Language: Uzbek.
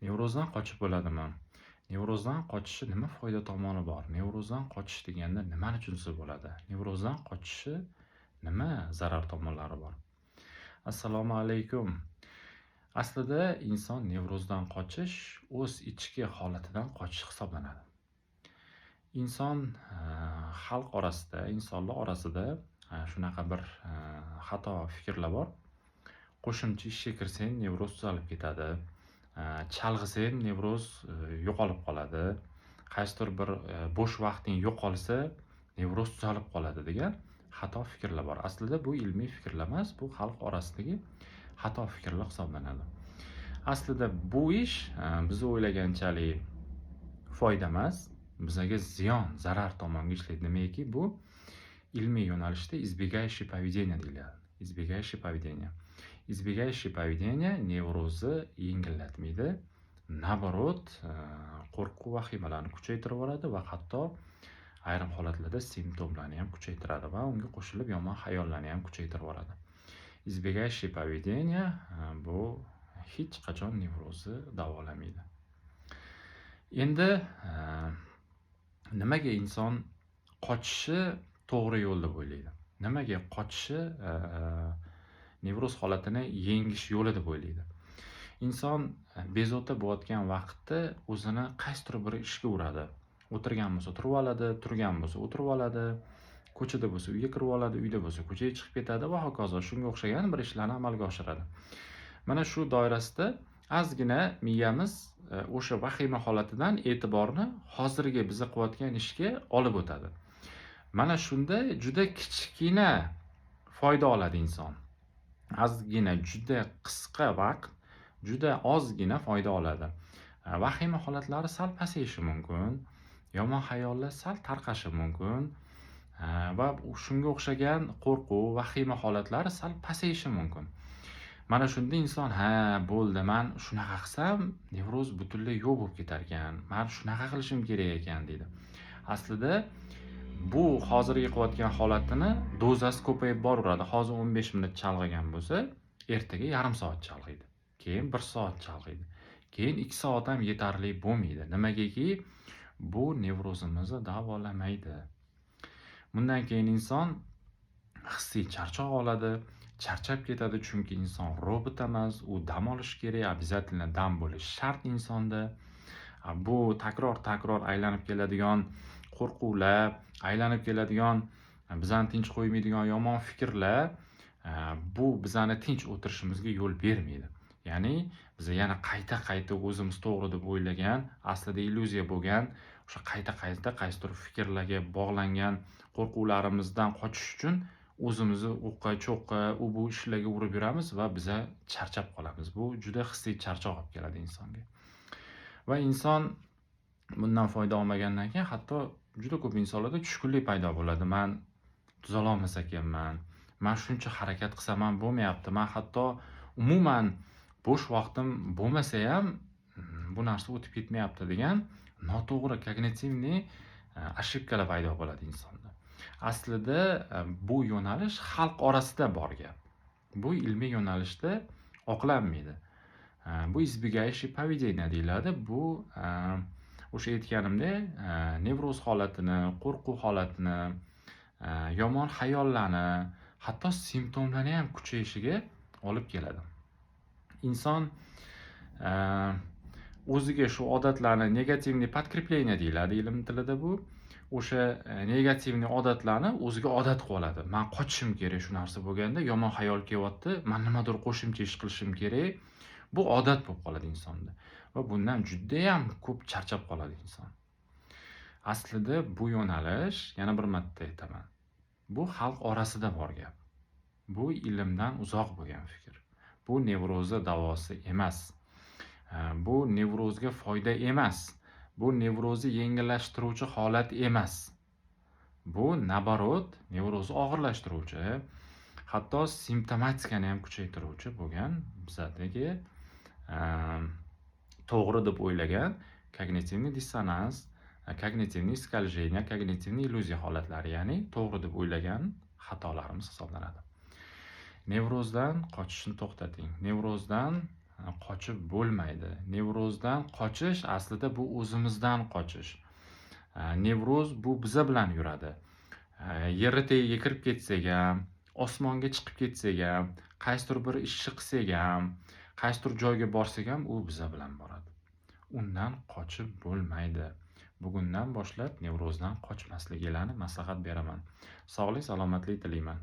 Nevrozdan qochib bo'ladimi? Nevrozdan qochishi nima foyda tomoni bor? Nevrozdan qochish deganda nimani tushunsa bo'ladi? Nevrozdan qochishi nima zarar tomonlari bor? Assalomu alaykum. Aslida inson nevrozdan qochish o'z ichki holatidan qochish hisoblanadi. Inson xalq orasida, insonlar orasida shunaqa bir xato fikrlar bor. Qo'shimcha ishga kirsang nevroz tuzalib ketadi. Chalg'isang nevroz yo'qolib qoladi. Qaysidir bir bo'sh vaqting yo'qolsa nevroz tuzalib qoladi degan xato fikrlar bor. Aslida bu ilmiy fikrlar emas, bu xalq orasidagi xato fikrlar hisoblanadi. Aslida bu ish biz o'ylaganchalik foyda emas, bizga ziyon, zarar tomonga ishlaydi. Nimaiki bu ilmiy yo'nalishda избегающее поведение deyiladi. Избегающее поведение. Избегающее поведение nevrozni yengillatmaydi. Naborot, qo'rquv vahimalarni kuchaytirib yuboradi va hatto ayrim holatlarda simptomlarni ham kuchaytiradi va unga qo'shilib yomon xayollarni ham kuchaytirib yuboradi. Избегающее поведение bu hech qachon nevrozni davolamaydi. Endi nimaga inson qochishi to'g'ri yo'l deb o'ylaydi? Nimaga qochishi nevroz holatini yengish yo'li deb o'ylaydi? Inson bezovta bo'layotgan vaqtda o'zini qaysidir bir ishga uradi. O'tirgan bo'lsa turib oladi, turgan bo'lsa o'tirib oladi, ko'chada bo'lsa uyga kirib oladi, uyda bo'lsa ko'chaga chiqib ketadi va hokazo shunga o'xshagan bir ishlarni amalga oshiradi. Mana shu doirasida ozgina miyamiz o'sha vahima holatidan e'tiborni hozirgi biz qilayotgan ishga olib o'tadi. Mana shunda juda kichkina foyda oladi inson. Ozgina, juda qisqa vaqt, juda ozgina foyda oladi. Vahima holatlari sal pasayishi mumkin, yomon xayollar sal tarqashi mumkin va shunga o'xshagan qo'rquv, vahima holatlari sal pasayishi mumkin. Mana shunda inson, bo'ldi, men shunaqa qilsam, nevroz butunlay yo'q bo'lib ketar ekan. Men shunaqa qilishim kerak ekan deydi. Aslida bu hozirgi qilayotgan holatini dozasi ko'payib boraveradi. Hozir 15 minut chalg'igan bo'lsa, ertaga yarim soat chalg'iydi. Keyin 1 soat chalg'iydi. Keyin 2 soat ham yetarli bo'lmaydi. Nimagaki bu nevrozimizni davolamaydi. Bundan keyin inson hissiy charchoq oladi. Charchab ketadi, chunki inson robot emas, u dam olish kerak, обязательно dam bo'lish shart insonda. Bu takror aylanib keladigan qo'rquvlar, aylanib keladigan bizani tinch qo'ymaydigan yomon fikrlar bu bizani tinch o'tirishimizga yo'l bermaydi. Ya'ni biz yana qayta o'zimiz to'g'ri deb o'ylagan, aslida illyuziya bo'lgan, o'sha qayta qaysidir fikrlarga bog'langan qo'rquvlarimizdan qochish uchun o'zimizni o'qqa cho'qqa bu ishlarga urib yuramiz va biza charchab qolamiz. Bu juda hissiy charchoq olib keladi insonga. Va inson bundan foyda olmagandan keyin hatto juda ko'p insonlarda tushkunlik paydo bo'ladi. Men tuzala olmas ekanman. Men shuncha harakat qilsam ham bo'lmayapti. Men hatto umuman bo'sh vaqtim bo'lmasa ham bu narsa o'tib ketmayapti degan noto'g'ri kognitivniy ошибкалар paydo bo'ladi insonda. Aslida bu yo'nalish xalq orasida bor gap. Bu ilmiy yo'nalishda oqlanmaydi. Bu избегающее поведение deyiladi. Bu o'sha aytganimdek, nevroz holatini, qo'rquv holatini, yomon xayollarni, hatto simptomlarni ham kuchayishiga olib keladi. Inson o'ziga shu odatlarni negativniy подкрепление deyiladi ilm tilida bu. O'sha negativniy odatlarni o'ziga odat qilib oladi. Men qochishim kerak shu narsa bo'lganda, yomon xayol kelyapti, men nimadir qo'shimcha ish qilishim kerak. Bu odat bo'lib qoladi insonda va bundan juda ham ko'p charchab qoladi inson. Aslida bu yo'nalish, yana bir marta aytaman, bu xalq orasida bor gap. Bu ilmdan uzoq bo'lgan fikr. Bu nevrozni davosi emas. Bu nevrozga foyda emas. Bu nevrozni yengillashtiruvchi holat emas. Bu naborot, nevrozni og'irlashtiruvchi, hatto simptomatikani ham kuchaytiruvchi bo'lgan bizadagi to'g'ri deb o'ylagan kognitivniy dissonans, kognitivniy искажение, kognitivniy illyuziya holatlari, ya'ni to'g'ri deb o'ylagan xatolarimiz hisoblanadi. Nevrozdan qochishni to'xtating. Nevrozdan qochib bo'lmaydi. Nevrozdan qochish aslida bu o'zimizdan qochish. Nevroz bu biza bilan yuradi. Yerni tagiga kirib ketsak ham, osmonga chiqib ketsak ham, qaysidir bir ishni qilsak ham, qaysidir joyga borsak ham, u biza bilan boradi. Undan qochib bo'lmaydi. Bugundan boshlab nevrozdan qochmasliklarini maslahat beraman. Sog'lik, salomatlik tilayman.